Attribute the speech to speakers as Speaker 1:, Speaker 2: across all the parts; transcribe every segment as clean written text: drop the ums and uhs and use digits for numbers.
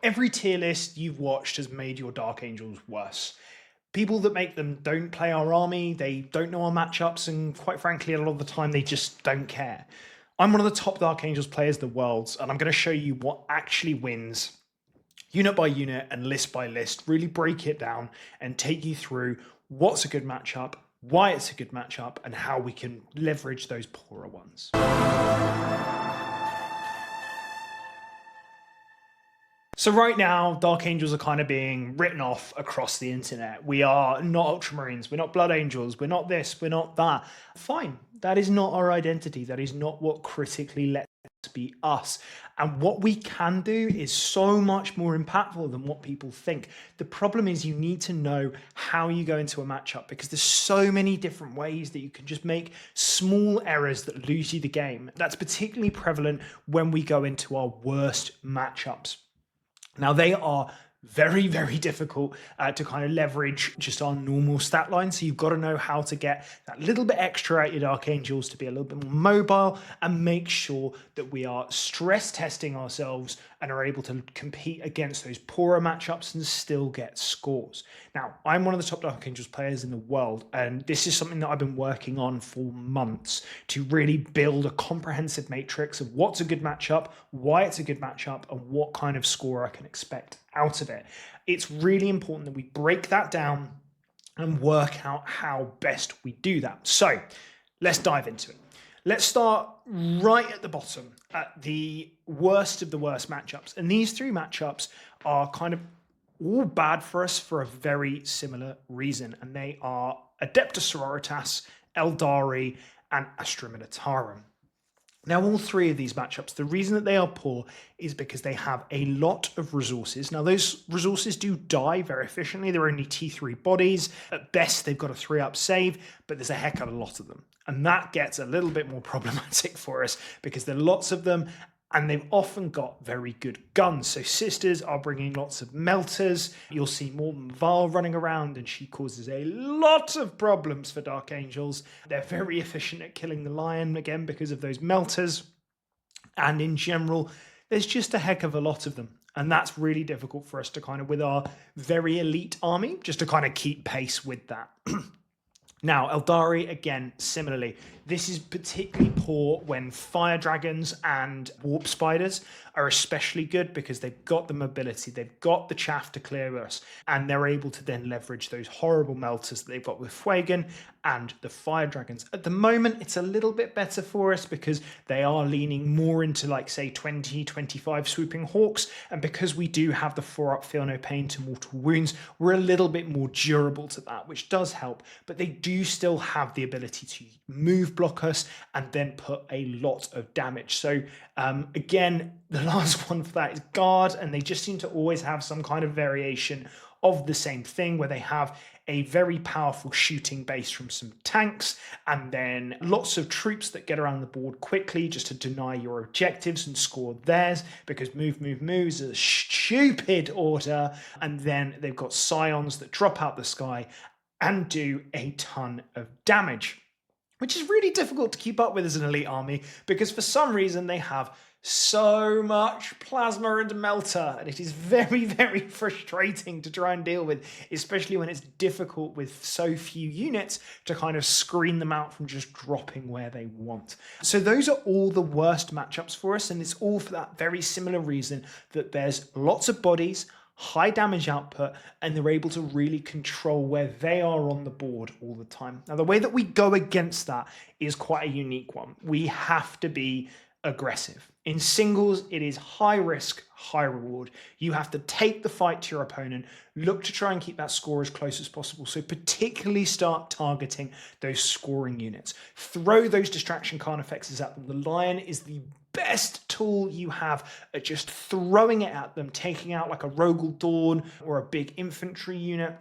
Speaker 1: Every tier list you've watched has made your Dark Angels worse. People that make them don't play our army, they don't know our matchups, and quite frankly, a lot of the time they just don't care. I'm one of the top Dark Angels players in the world, and I'm going to show you what actually wins unit by unit and list by list, really break it down and take you through what's a good matchup, why it's a good matchup, and how we can leverage those poorer ones. So right now, Dark Angels are kind of being written off across the internet. We are not Ultramarines, we're not Blood Angels, we're not this, we're not that. Fine, that is not our identity. That is not what critically lets us be us. And what we can do is so much more impactful than what people think. The problem is you need to know how you go into a matchup, because there's so many different ways that you can just make small errors that lose you the game. That's particularly prevalent when we go into our worst matchups. Now, they are very, very difficult to kind of leverage just our normal stat line. So you've got to know how to get that little bit extra out your Dark Angels to be a little bit more mobile and make sure that we are stress testing ourselves and are able to compete against those poorer matchups and still get scores. Now, I'm one of the top Dark Angels players in the world, and this is something that I've been working on for months to really build a comprehensive matrix of what's a good matchup, why it's a good matchup, and what kind of score I can expect out of it. It's really important that we break that down and work out how best we do that. So let's dive into it. Let's start right at the bottom at the worst of the worst matchups. And these three matchups are kind of all bad for us for a very similar reason. And they are Adepta Sororitas, Aeldari, and Astra Militarum. Now, all three of these matchups, the reason that they are poor is because they have a lot of resources. Now, those resources do die very efficiently. They're only T3 bodies. At best, they've got a 3-up save, but there's a heck of a lot of them. And that gets a little bit more problematic for us because there are lots of them, and they've often got very good guns. So sisters are bringing lots of melters. You'll see Morton Val running around, and she causes a lot of problems for Dark Angels. They're very efficient at killing the lion, again, because of those melters. And in general, there's just a heck of a lot of them. And that's really difficult for us to kind of, with our very elite army, just to kind of keep pace with that. Now, Aeldari, again, similarly, this is particularly poor when fire dragons and warp spiders are especially good because they've got the mobility, they've got the chaff to clear us, and they're able to then leverage those horrible melters that they've got with Fuegan and the fire dragons. At the moment, it's a little bit better for us because they are leaning more into, like, say, 20, 25 swooping hawks, and because we do have the 4-up feel no pain to mortal wounds, we're a little bit more durable to that, which does help, but they do still have the ability to move block us and then put a lot of damage. So again, the last one for that is guard, and they just seem to always have some kind of variation of the same thing where they have a very powerful shooting base from some tanks and then lots of troops that get around the board quickly just to deny your objectives and score theirs, because move is a stupid order. And then they've got scions that drop out the sky and do a ton of damage, which is really difficult to keep up with as an elite army because for some reason they have so much plasma and melter, and it is very, very frustrating to try and deal with, especially when it's difficult with so few units to kind of screen them out from just dropping where they want. So those are all the worst matchups for us, and it's all for that very similar reason that there's lots of bodies, high damage output, and they're able to really control where they are on the board all the time. Now, the way that we go against that is quite a unique one. We have to be aggressive. In singles, it is high risk, high reward. You have to take the fight to your opponent, look to try and keep that score as close as possible. So particularly start targeting those scoring units. Throw those distraction carnifexes at them. The lion is the best tool you have at just throwing it at them, taking out like a Rogel Dawn or a big infantry unit,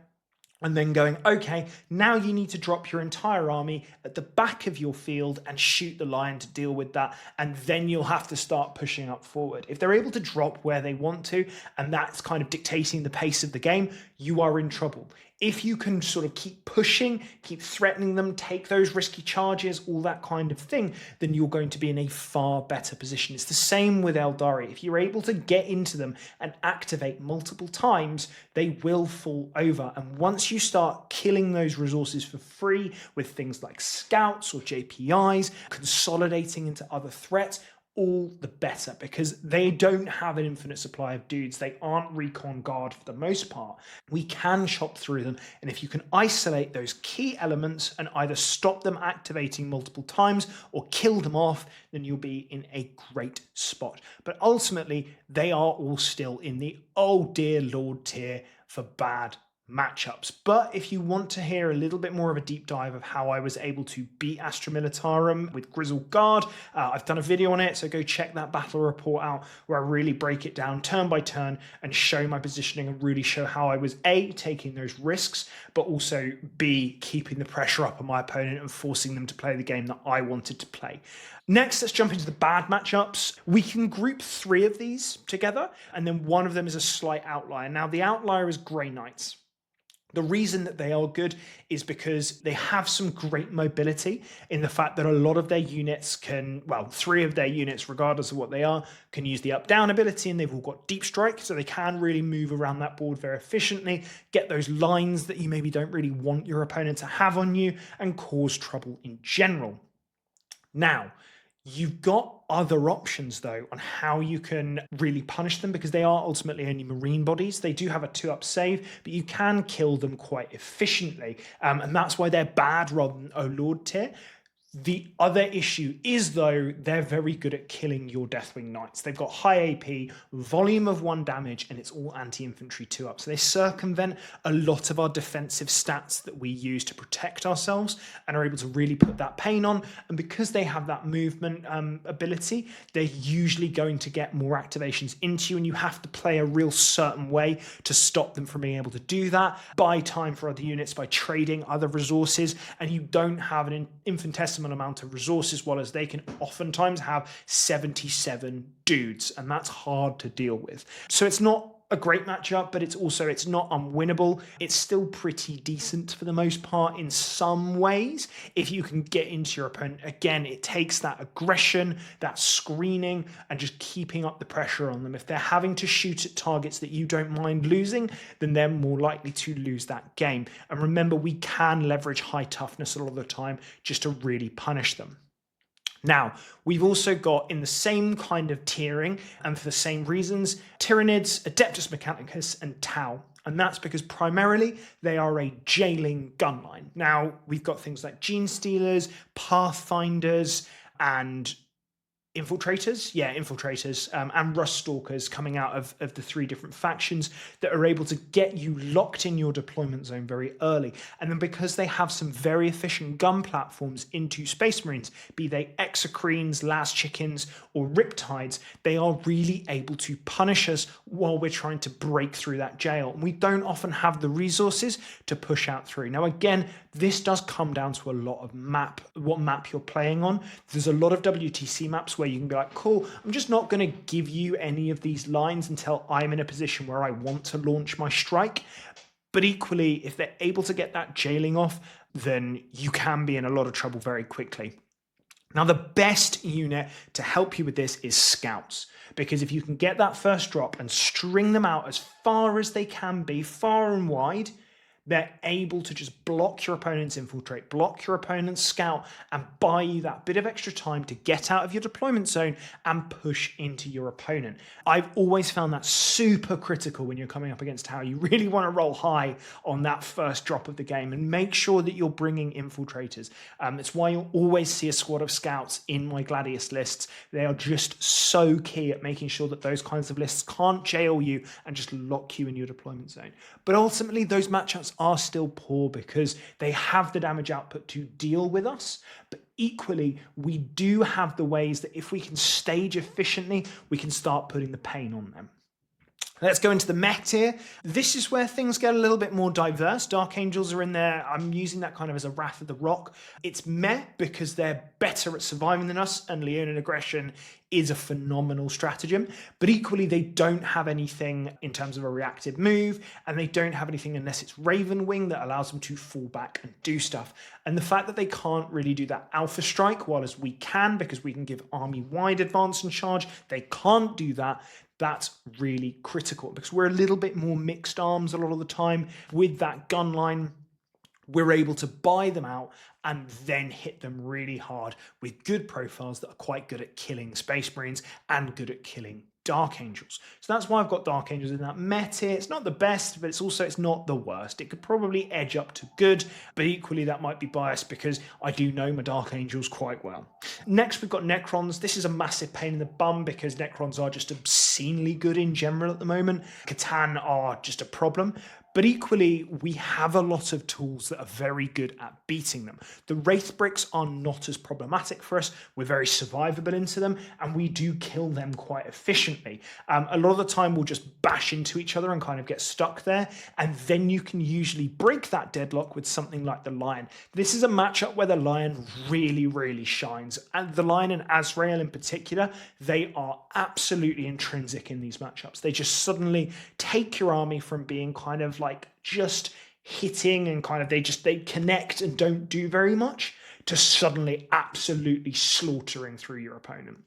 Speaker 1: and then going, okay, now you need to drop your entire army at the back of your field and shoot the lion to deal with that, and then you'll have to start pushing up forward. If they're able to drop where they want to, and that's kind of dictating the pace of the game, you are in trouble. If you can sort of keep pushing, keep threatening them, take those risky charges, all that kind of thing, then you're going to be in a far better position. It's the same with Aeldari. If you're able to get into them and activate multiple times, they will fall over. And once you start killing those resources for free with things like scouts or JPIs, consolidating into other threats, all the better, because they don't have an infinite supply of dudes. They aren't recon guard for the most part. We can chop through them, and if you can isolate those key elements and either stop them activating multiple times or kill them off, then you'll be in a great spot. But ultimately, they are all still in the oh dear lord tier for bad matchups. But if you want to hear a little bit more of a deep dive of how I was able to beat Astra Militarum with Grizzled Guard, I've done a video on it, so go check that battle report out where I really break it down turn by turn and show my positioning and really show how I was A, taking those risks, but also B, keeping the pressure up on my opponent and forcing them to play the game that I wanted to play. Next, let's jump into the bad matchups. We can group 3 of these together, and then one of them is a slight outlier. Now, the outlier is Grey Knights. The reason that they are good is because they have some great mobility in the fact that a lot of their units can, well, 3 of their units, regardless of what they are, can use the up-down ability, and they've all got deep strike, so they can really move around that board very efficiently, get those lines that you maybe don't really want your opponent to have on you, and cause trouble in general. Now, you've got other options, though, on how you can really punish them, because they are ultimately only marine bodies. They do have a 2-up save, but you can kill them quite efficiently. And that's why they're bad rather than oh lord tier. The other issue is, though, they're very good at killing your Deathwing Knights. They've got high AP, volume of 1 damage, and it's all anti-infantry 2-up. So they circumvent a lot of our defensive stats that we use to protect ourselves and are able to really put that pain on. And because they have that movement ability, they're usually going to get more activations into you, and you have to play a real certain way to stop them from being able to do that. Buy time for other units by trading other resources, and you don't have an infinitesimal amount of resources, while as they can oftentimes have 77 dudes, and that's hard to deal with. So it's not a great matchup, but it's not unwinnable. It's still pretty decent for the most part in some ways if you can get into your opponent. Again, it takes that aggression, that screening, and just keeping up the pressure on them. If they're having to shoot at targets that you don't mind losing, then they're more likely to lose that game. And remember, we can leverage high toughness a lot of the time just to really punish them. Now, we've also got, in the same kind of tiering, and for the same reasons, Tyranids, Adeptus Mechanicus, and Tau. And that's because primarily they are a jailing gunline. Now, we've got things like Gene Stealers, Pathfinders, and Infiltrators, and Rust Stalkers coming out of the 3 different factions that are able to get you locked in your deployment zone very early. And then because they have some very efficient gun platforms into Space Marines, be they Exocrines, Last Chickens, or Riptides, they are really able to punish us while we're trying to break through that jail. And we don't often have the resources to push out through. Now, again, this does come down to a lot of what map you're playing on. There's a lot of WTC maps where you can be like, cool, I'm just not going to give you any of these lines until I'm in a position where I want to launch my strike. But equally, if they're able to get that jailing off, then you can be in a lot of trouble very quickly. Now, the best unit to help you with this is Scouts, because if you can get that first drop and string them out as far as they can be, far and wide, they're able to just block your opponent's infiltrate, block your opponent's scout, and buy you that bit of extra time to get out of your deployment zone and push into your opponent. I've always found that super critical when you're coming up against Tau. You really want to roll high on that first drop of the game and make sure that you're bringing infiltrators. It's why you'll always see a squad of scouts in my Gladius lists. They are just so key at making sure that those kinds of lists can't jail you and just lock you in your deployment zone. But ultimately, those matchups are still poor because they have the damage output to deal with us. But equally, we do have the ways that if we can stage efficiently, we can start putting the pain on them. Let's go into the mech tier. This is where things get a little bit more diverse. Dark Angels are in there. I'm using that kind of as a Wrath of the Rock. It's meh because they're better at surviving than us, and Leonin Aggression is a phenomenal stratagem. But equally, they don't have anything in terms of a reactive move, and they don't have anything unless it's Raven Wing that allows them to fall back and do stuff. And the fact that they can't really do that Alpha Strike, while as we can, because we can give army-wide advance and charge, they can't do that. That's really critical because we're a little bit more mixed arms a lot of the time. With that gun line, we're able to buy them out and then hit them really hard with good profiles that are quite good at killing Space Marines and good at killing Dark Angels. So that's why I've got Dark Angels in that meta. It's not the best, but it's not the worst. It could probably edge up to good, but equally that might be biased because I do know my Dark Angels quite well. Next, we've got Necrons. This is a massive pain in the bum because Necrons are just obscenely good in general at the moment. Catan are just a problem. But equally, we have a lot of tools that are very good at beating them. The Wraith Bricks are not as problematic for us. We're very survivable into them, and we do kill them quite efficiently. A lot of the time, we'll just bash into each other and kind of get stuck there, and then you can usually break that deadlock with something like the Lion. This is a matchup where the Lion really, really shines. And the Lion and Azrael in particular, they are absolutely intrinsic in these matchups. They just suddenly take your army from being kind of like just hitting and kind of they connect and don't do very much to suddenly absolutely slaughtering through your opponent.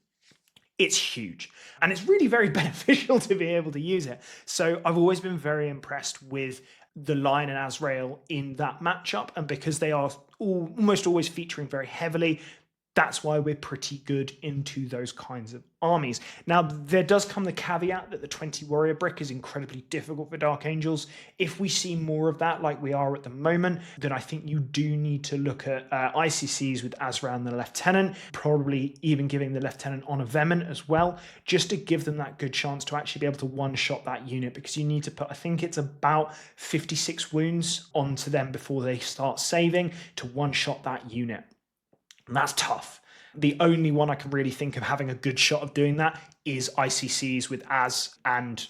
Speaker 1: It's huge and it's really very beneficial to be able to use it. So I've always been very impressed with the Lion and Azrael in that matchup, and because they are almost always featuring very heavily, that's why we're pretty good into those kinds of armies. Now, there does come the caveat that the 20 warrior brick is incredibly difficult for Dark Angels. If we see more of that like we are at the moment, then I think you do need to look at ICCs with Azrael and the Lieutenant, probably even giving the Lieutenant on a Vehement as well, just to give them that good chance to actually be able to one-shot that unit, because you need to put, I think it's about 56 wounds onto them before they start saving to one-shot that unit. And that's tough. The only one I can really think of having a good shot of doing that is ICCs with Az and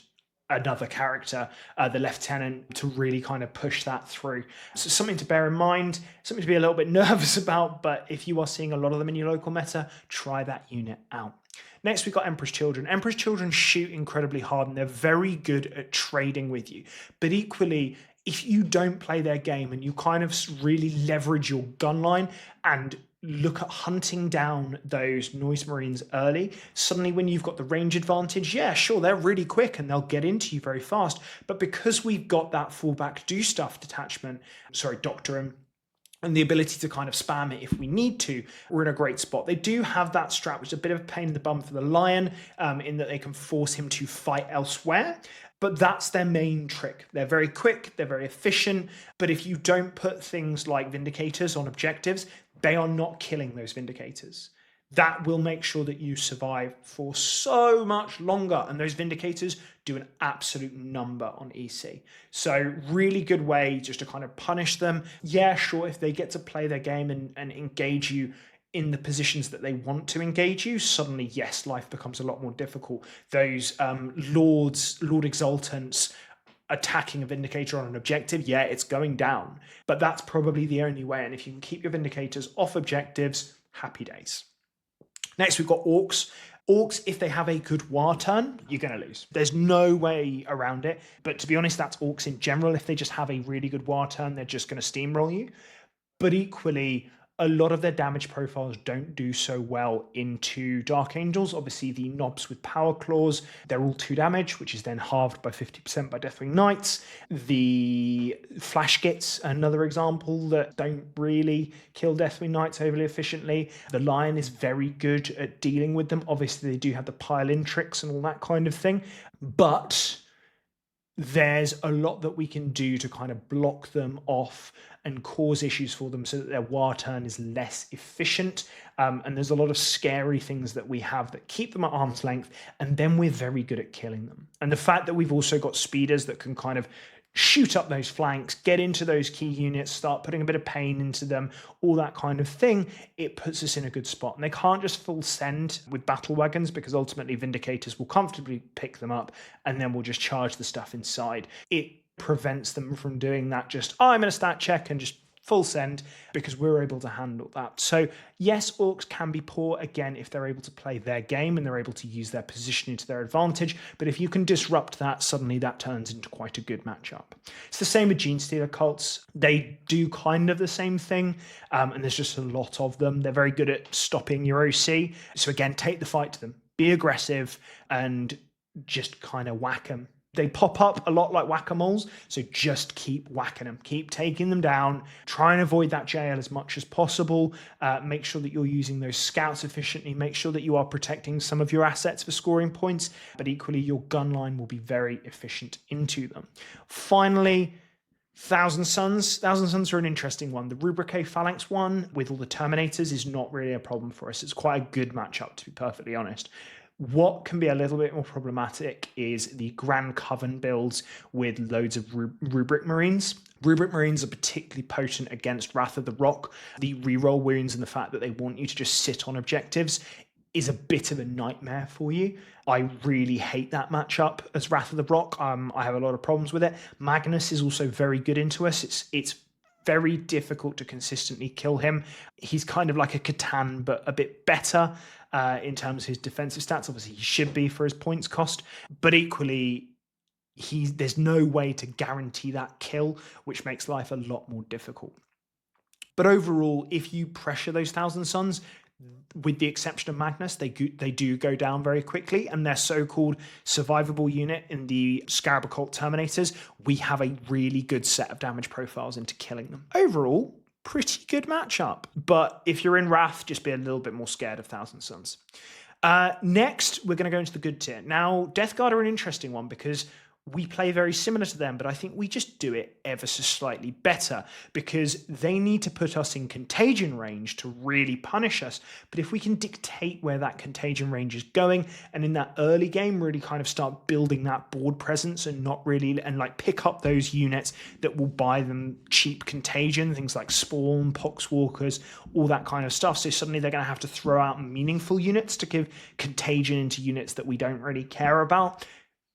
Speaker 1: another character, the Lieutenant, to really kind of push that through. So something to bear in mind, something to be a little bit nervous about, but if you are seeing a lot of them in your local meta, try that unit out. Next, we've got Emperor's Children. Emperor's Children shoot incredibly hard and they're very good at trading with you. But equally, if you don't play their game and you kind of really leverage your gun line and look at hunting down those Noise Marines early, suddenly when you've got the range advantage, yeah, sure, they're really quick and they'll get into you very fast. But because we've got that fallback do stuff doctrine, and the ability to kind of spam it if we need to, we're in a great spot. They do have that strat, which is a bit of a pain in the bum for the Lion, in that they can force him to fight elsewhere. But that's their main trick. They're very quick, they're very efficient, but if you don't put things like Vindicators on objectives, they are not killing those Vindicators. That will make sure that you survive for so much longer, and those Vindicators do an absolute number on EC. So really good way just to kind of punish them. Yeah, sure, if they get to play their game and engage you in the positions that they want to engage you, suddenly, yes, life becomes a lot more difficult. Those Lord Exultants attacking a Vindicator on an objective, yeah, it's going down. But that's probably the only way. And if you can keep your Vindicators off objectives, happy days. Next, we've got Orcs. Orcs, if they have a good war turn, you're going to lose. There's no way around it. But to be honest, that's Orcs in general. If they just have a really good war turn, they're just going to steamroll you. But equally, a lot of their damage profiles don't do so well into Dark Angels. Obviously, the knobs with Power Claws, they're all 2 damage, which is then halved by 50% by Deathwing Knights. The Flash Gits, another example that don't really kill Deathwing Knights overly efficiently. The Lion is very good at dealing with them. Obviously, they do have the pile-in tricks and all that kind of thing. But there's a lot that we can do to kind of block them off and cause issues for them so that their war turn is less efficient. And there's a lot of scary things that we have that keep them at arm's length, and then we're very good at killing them. And the fact that we've also got speeders that can kind of shoot up those flanks, get into those key units, start putting a bit of pain into them, all that kind of thing, it puts us in a good spot. And they can't just full send with battle wagons, because ultimately Vindicators will comfortably pick them up and then we'll just charge the stuff inside. It prevents them from doing that just, oh, I'm going to stat check and just full send, because we're able to handle that. So yes, orcs can be poor, again, if they're able to play their game and they're able to use their positioning to their advantage, but if you can disrupt that, suddenly that turns into quite a good matchup. It's the same with Genestealer cults. They do kind of the same thing, and there's just a lot of them. They're very good at stopping your OC. So again, take the fight to them, be aggressive, and just kind of whack them. They pop up a lot like whack-a-moles, so just keep whacking them, keep taking them down, try and avoid that jail as much as possible, make sure that you're using those scouts efficiently, make sure that you are protecting some of your assets for scoring points, but equally your gun line will be very efficient into them. Finally, Thousand Sons. Thousand Sons are an interesting one. The Rubrique Phalanx one with all the Terminators is not really a problem for us. It's quite a good matchup, to be perfectly honest. What can be a little bit more problematic is the Grand Coven builds with loads of Rubric Marines. Rubric Marines are particularly potent against Wrath of the Rock. The reroll wounds and the fact that they want you to just sit on objectives is a bit of a nightmare for you. I really hate that matchup as Wrath of the Rock. I have a lot of problems with it. Magnus is also very good into us. It's very difficult to consistently kill him. He's kind of like a Catan, but a bit better in terms of his defensive stats. Obviously, he should be for his points cost, but equally, there's no way to guarantee that kill, which makes life a lot more difficult. But overall, if you pressure those Thousand Sons, with the exception of Magnus, they do go down very quickly, and their so-called survivable unit in the Scarab Occult Terminators, we have a really good set of damage profiles into killing them. Overall, pretty good matchup. But if you're in Wrath, just be a little bit more scared of Thousand Sons. Next, we're going to go into the good tier. Now, Death Guard are an interesting one because we play very similar to them, but I think we just do it ever so slightly better because they need to put us in contagion range to really punish us. But if we can dictate where that contagion range is going, and in that early game really kind of start building that board presence and like pick up those units that will buy them cheap contagion, things like Spawn, Poxwalkers, all that kind of stuff. So suddenly they're going to have to throw out meaningful units to give contagion into units that we don't really care about.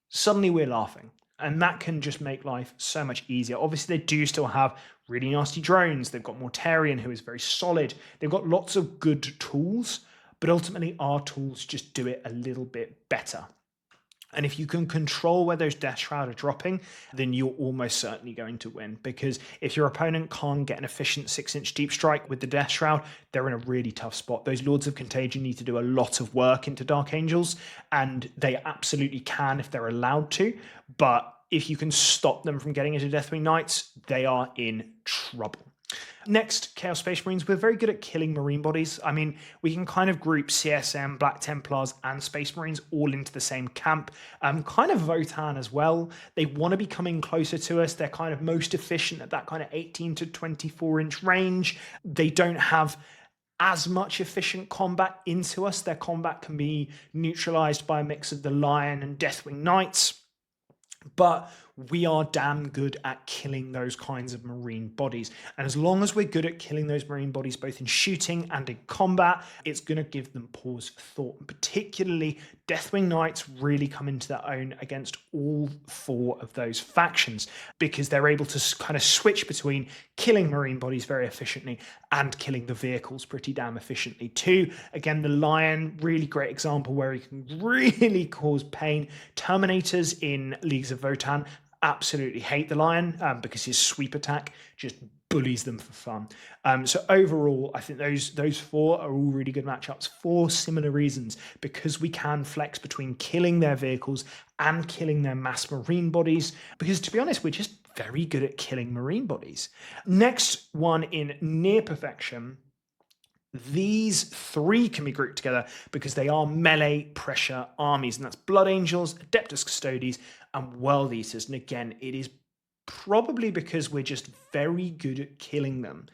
Speaker 1: Suddenly we're laughing, and that can just make life so much easier. Obviously, they do still have really nasty drones. They've got Mortarion, who is very solid. They've got lots of good tools, but ultimately our tools just do it a little bit better. And if you can control where those Death Shroud are dropping, then you're almost certainly going to win. Because if your opponent can't get an efficient 6-inch deep strike with the Death Shroud, they're in a really tough spot. Those Lords of Contagion need to do a lot of work into Dark Angels, and they absolutely can if they're allowed to. But if you can stop them from getting into Deathwing Knights, they are in trouble. Next, Chaos Space Marines. We're very good at killing Marine bodies. I mean, we can kind of group CSM, Black Templars, and Space Marines all into the same camp. Kind of Votann as well. They want to be coming closer to us. They're kind of most efficient at that kind of 18 to 24-inch range. They don't have as much efficient combat into us. Their combat can be neutralized by a mix of the Lion and Deathwing Knights. But we are damn good at killing those kinds of marine bodies. And as long as we're good at killing those marine bodies, both in shooting and in combat, it's going to give them pause for thought. And particularly, Deathwing Knights really come into their own against all four of those factions because they're able to kind of switch between killing marine bodies very efficiently and killing the vehicles pretty damn efficiently too. Again, the Lion, really great example where he can really cause pain. Terminators in Leagues of Votann absolutely hate the Lion because his sweep attack just bullies them for fun. So overall, I think those four are all really good matchups for similar reasons, because we can flex between killing their vehicles and killing their mass marine bodies, because to be honest, we're just very good at killing marine bodies. Next one in near perfection. These three can be grouped together because they are melee pressure armies, and that's Blood Angels, Adeptus Custodes, and World Eaters. And again, it is probably because we're just very good at killing them.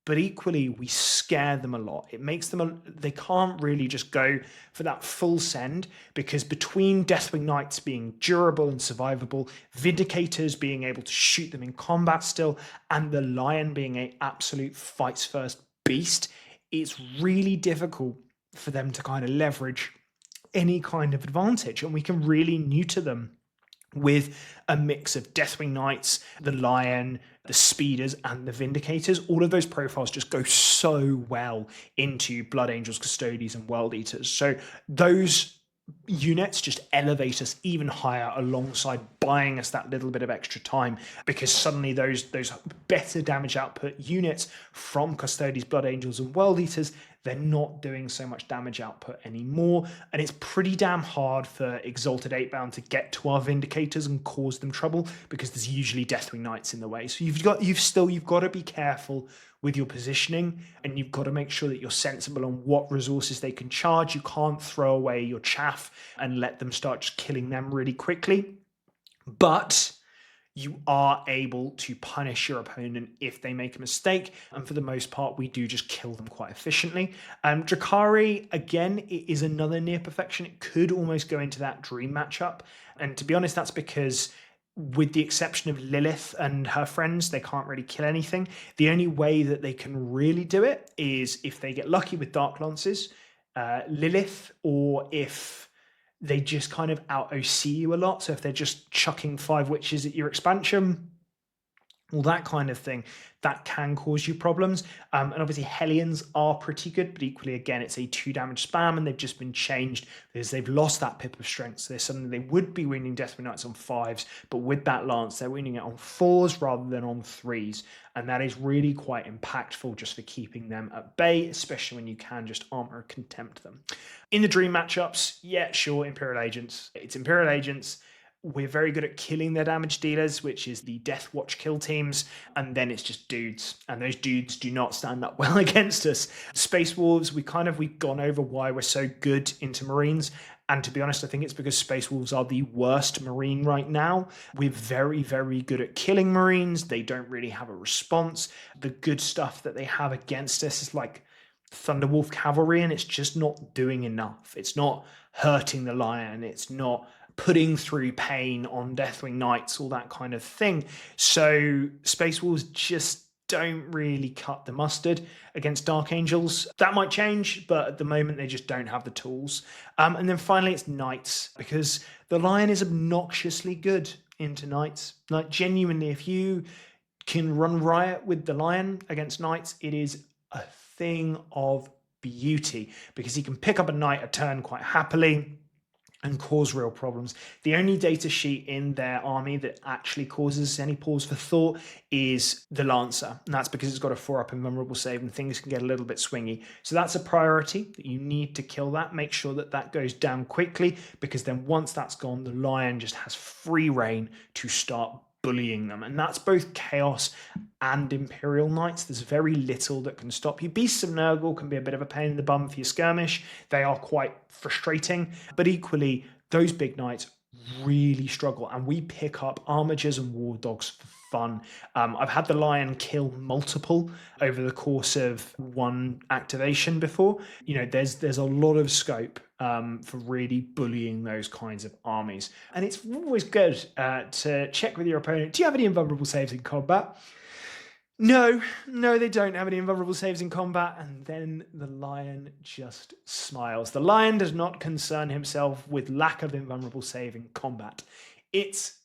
Speaker 1: but equally we scare them a lot. It makes them, they can't really just go for that full send, because between Deathwing Knights being durable and survivable, Vindicators being able to shoot them in combat still, and the Lion being an absolute fights first beast, it's really difficult for them to kind of leverage any kind of advantage, and we can really neuter them with a mix of Deathwing Knights, the Lion, the Speeders, and the Vindicators. All of those profiles just go so well into Blood Angels, Custodes, and World Eaters. So those units just elevate us even higher, alongside buying us that little bit of extra time, because suddenly those better damage output units from Custodes, Blood Angels, and World Eaters, they're not doing so much damage output anymore, and it's pretty damn hard for Exalted 8-bound to get to our Vindicators and cause them trouble, because there's usually Deathwing Knights in the way. So you've got to be careful with your positioning, and you've got to make sure that you're sensible on what resources they can charge. You can't throw away your chaff and let them start just killing them really quickly. But you are able to punish your opponent if they make a mistake, and for the most part, we do just kill them quite efficiently. Drakari, again, it is another near perfection. It could almost go into that dream matchup, and to be honest, that's because, with the exception of Lilith and her friends, they can't really kill anything. The only way that they can really do it is if they get lucky with Dark Lances, Lilith, or if they just kind of out OC you a lot. So if they're just chucking 5 witches at your expansion, all that kind of thing, that can cause you problems. And obviously Hellions are pretty good, but equally, again, it's a 2 damage spam, and they've just been changed because they've lost that pip of strength. So there's something they would be winning Deathwing Knights on 5s, but with that Lance, they're winning it on 4s rather than on 3s. And that is really quite impactful just for keeping them at bay, especially when you can just armor contempt them. In the dream matchups, yeah, sure, Imperial Agents. It's Imperial Agents. We're very good at killing their damage dealers, which is the Death Watch kill teams, and then it's just dudes, and those dudes do not stand up well against us. Space Wolves, we've gone over why we're so good into Marines, and to be honest, I think it's because Space Wolves are the worst Marine right now. We're very, very good at killing Marines. They don't really have a response. The good stuff that they have against us is like Thunderwolf Cavalry, and it's just not doing enough. It's not hurting the Lion. It's not putting through pain on Deathwing Knights, all that kind of thing. So Space Wolves just don't really cut the mustard against Dark Angels. That might change, but at the moment they just don't have the tools. And then finally it's Knights, because the Lion is obnoxiously good into Knights. Like, genuinely, if you can run riot with the Lion against Knights, it is a thing of beauty, because he can pick up a Knight a turn quite happily and cause real problems. The only data sheet in their army that actually causes any pause for thought is the Lancer, and that's because it's got a 4-up invulnerable save and things can get a little bit swingy. So that's a priority, that you need to kill that. Make sure that that goes down quickly, because then once that's gone, the Lion just has free reign to start bullying them, and that's both Chaos and Imperial Knights. There's very little that can stop you. Beasts of Nurgle can be a bit of a pain in the bum for your skirmish. They are quite frustrating, but equally, those big Knights really struggle, and we pick up Armigers and War Dogs for fun. I've had the Lion kill multiple over the course of one activation before. You know, there's a lot of scope for really bullying those kinds of armies. And it's always good to check with your opponent. Do you have any invulnerable saves in combat? No, they don't have any invulnerable saves in combat. And then the Lion just smiles. The Lion does not concern himself with lack of invulnerable save in combat. It's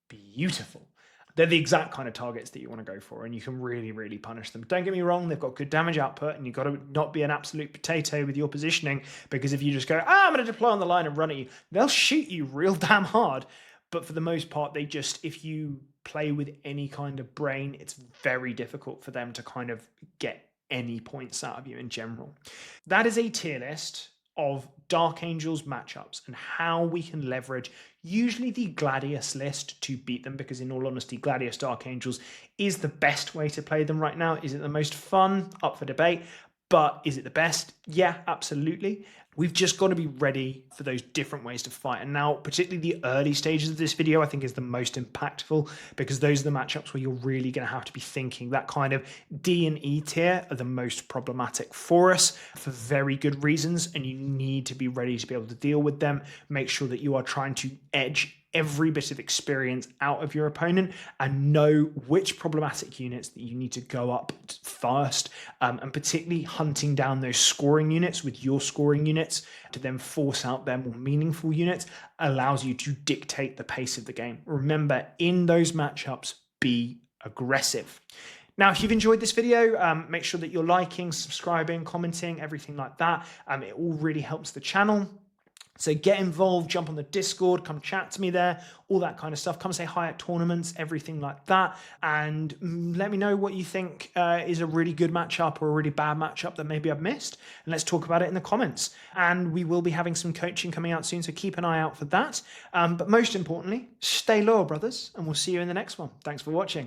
Speaker 1: beautiful. They're the exact kind of targets that you want to go for, and you can really, really punish them. Don't get me wrong, they've got good damage output, and you've got to not be an absolute potato with your positioning, because if you just go, I'm going to deploy on the line and run at you, they'll shoot you real damn hard. But for the most part, they just, if you play with any kind of brain, it's very difficult for them to kind of get any points out of you in general. That is a tier list of Dark Angels matchups and how we can leverage usually the Gladius list to beat them, because in all honesty, Gladius Dark Angels is the best way to play them right now. Is it the most fun? Up for debate. But is it the best? Yeah, absolutely. We've just got to be ready for those different ways to fight. And now, particularly the early stages of this video, I think is the most impactful, because those are the matchups where you're really going to have to be thinking. That kind of D and E tier are the most problematic for us for very good reasons, and you need to be ready to be able to deal with them. Make sure that you are trying to edge every bit of experience out of your opponent and know which problematic units that you need to go up first, and particularly hunting down those scoring units with your scoring units to then force out their more meaningful units allows you to dictate the pace of the game. Remember, in those matchups, be aggressive. Now, if you've enjoyed this video, make sure that you're liking, subscribing, commenting, everything like that. It all really helps the channel. So get involved, jump on the Discord, come chat to me there, all that kind of stuff. Come say hi at tournaments, everything like that. And let me know what you think is a really good matchup or a really bad matchup that maybe I've missed. And let's talk about it in the comments. And we will be having some coaching coming out soon, so keep an eye out for that. But most importantly, stay loyal, brothers, and we'll see you in the next one. Thanks for watching.